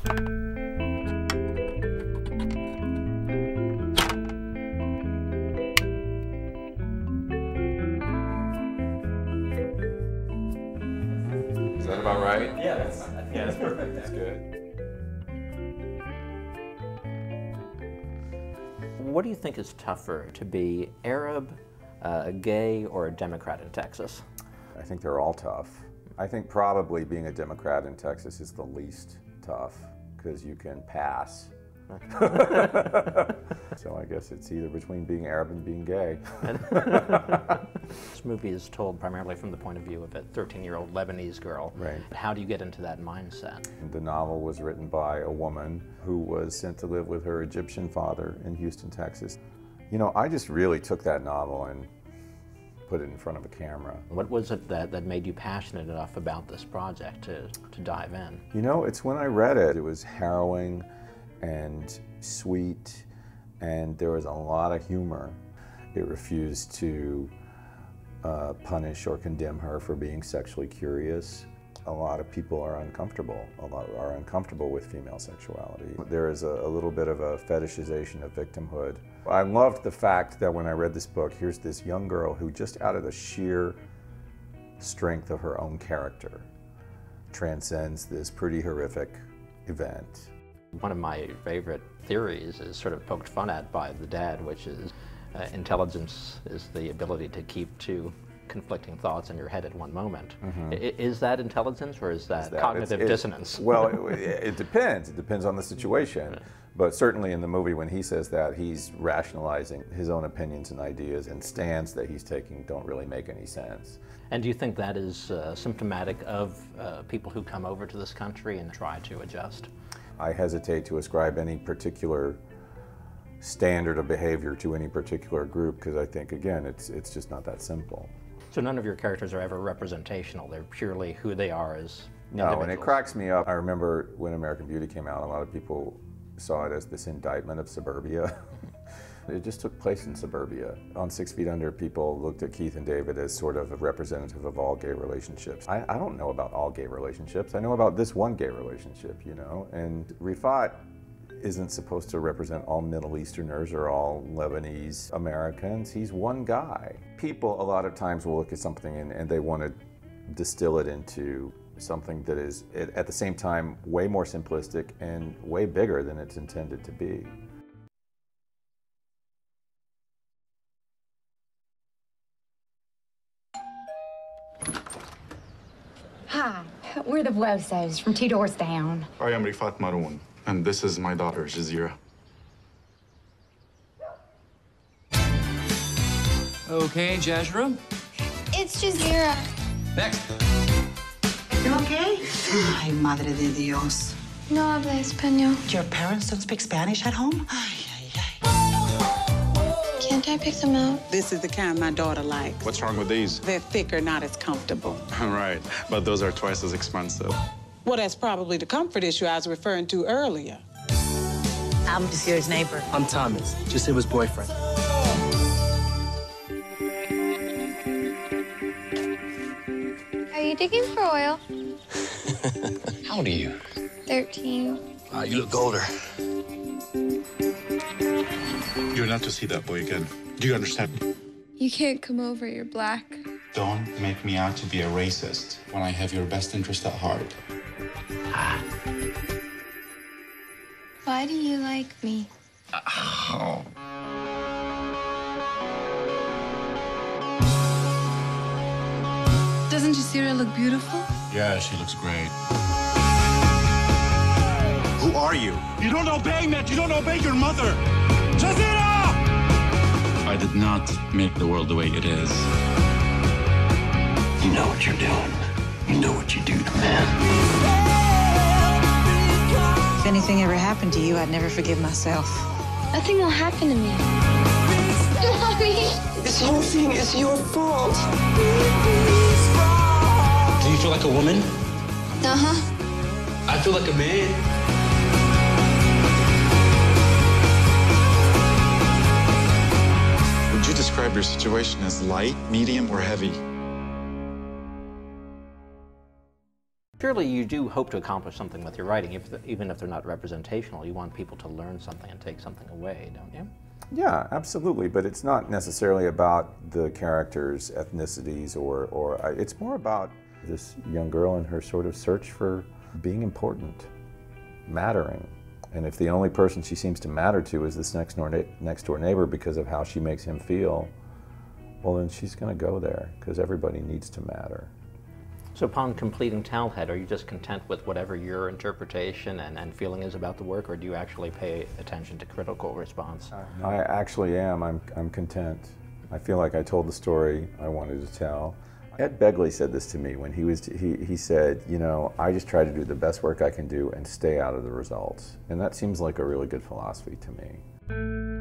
Is that about right? Yeah, that's perfect. That's good. What do you think is tougher, to be Arab, gay, or a Democrat in Texas? I think they're all tough. I think probably being a Democrat in Texas is the least tough because you can pass. So I guess it's either between being Arab and being gay. This movie is told primarily from the point of view of a 13-year-old Lebanese girl. Right. How do you get into that mindset? The novel was written by a woman who was sent to live with her Egyptian father in Houston, Texas. You know, I just really took that novel and put it in front of a camera. What was it that made you passionate enough about this project to dive in? You know, it's when I read it, it was harrowing and sweet, and there was a lot of humor. It refused to punish or condemn her for being sexually curious. A lot of people are uncomfortable. Are uncomfortable with female sexuality. There is a little bit of a fetishization of victimhood. I loved the fact that when I read this book, here's this young girl who just out of the sheer strength of her own character transcends this pretty horrific event. One of my favorite theories is sort of poked fun at by the dad, which is intelligence is the ability to keep two conflicting thoughts in your head at one moment. Mm-hmm. Is that intelligence, or is that cognitive dissonance? Well, it depends. It depends on the situation. But certainly in the movie, when he says that, he's rationalizing his own opinions and ideas, and stands that he's taking don't really make any sense. And do you think that is symptomatic of people who come over to this country and try to adjust? I hesitate to ascribe any particular standard of behavior to any particular group because I think, again, it's just not that simple. So none of your characters are ever representational. They're purely who they are as No, individuals. and it cracks me up. I remember when American Beauty came out, a lot of people saw it as this indictment of suburbia. It just took place in suburbia. On 6 Feet Under, people looked at Keith and David as sort of a representative of all gay relationships. I don't know about all gay relationships. I know about this one gay relationship, you know? And Rifat isn't supposed to represent all Middle Easterners or all Lebanese Americans. He's one guy. People a lot of times will look at something and they want to distill it into something that is, at the same time, way more simplistic and way bigger than it's intended to be. Hi, we're the Vuelos from 2 doors down. I am Rifat Maroon, and this is my daughter, Jazeera. Okay, Jazra. It's Jazeera. Next. You okay? Ay, madre de Dios. No habla español. Your parents don't speak Spanish at home? Ay, ay, ay. Can't I pick them out? This is the kind my daughter likes. What's wrong with these? They're thicker, not as comfortable. Right, but those are twice as expensive. Well, that's probably the comfort issue I was referring to earlier. I'm Jazeera's neighbor. I'm Thomas, Jazeera's boyfriend. Are you digging for oil? How old are you? 13. You look older. You're not to see that boy again. Do you understand? You can't come over, you're black. Don't make me out to be a racist when I have your best interest at heart. Why do you like me? Oh. Doesn't Jazeera look beautiful? Yeah, she looks great. Who are you? You don't obey me. You don't obey your mother. Jazeera! I did not make the world the way it is. You know what you're doing. You know what you do to men. If anything ever happened to you, I'd never forgive myself. Nothing will happen to me. Mommy! This whole thing is your fault. Do you feel like a woman? Uh-huh. I feel like a man. Would you describe your situation as light, medium, or heavy? Surely you do hope to accomplish something with your writing, even if they're not representational. You want people to learn something and take something away, don't you? Yeah, absolutely, but it's not necessarily about the characters' ethnicities it's more about this young girl and her sort of search for being important, mattering. And if the only person she seems to matter to is this next door neighbor because of how she makes him feel, well then she's going to go there because everybody needs to matter. So upon completing Towelhead, are you just content with whatever your interpretation and feeling is about the work, or do you actually pay attention to critical response? I actually am. I'm content. I feel like I told the story I wanted to tell. Ed Begley said this to me when he said, you know, I just try to do the best work I can do and stay out of the results. And that seems like a really good philosophy to me.